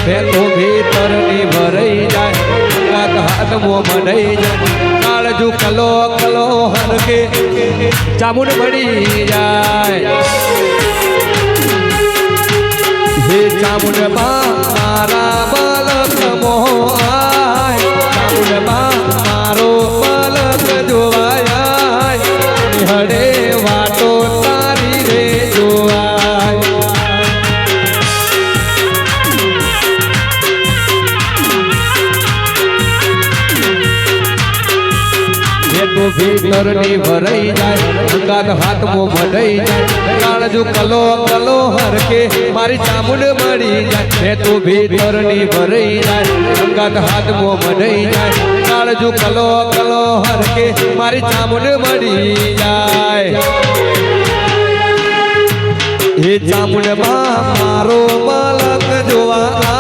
મેં તો ભીતરની ભરાઈ જાય હાથમાં મનાઈ જાય કાળજુ કલો કલો હરકે ચામુંડ મળી જાય હે ચામુંડ મારા બલક મોહાય ચામુંડ મારો બલક જોવાય હડે વાટો તારી રે જોવાય તો ભીતરની ભરાઈ જાય અંગાત હાથમાં મઢાઈ જાય કાળજુ કલો કલો હરકે મારી ચામુંડ મળી જાય મેં તો ભીતરની ભરાઈ જાય અંગાત હાથમાં મઢાઈ જાય કાળજુ કલો કલો હરકે મારી ચામુંડ મળી જાય એ ચામુંડ માં મારો મલક જોવા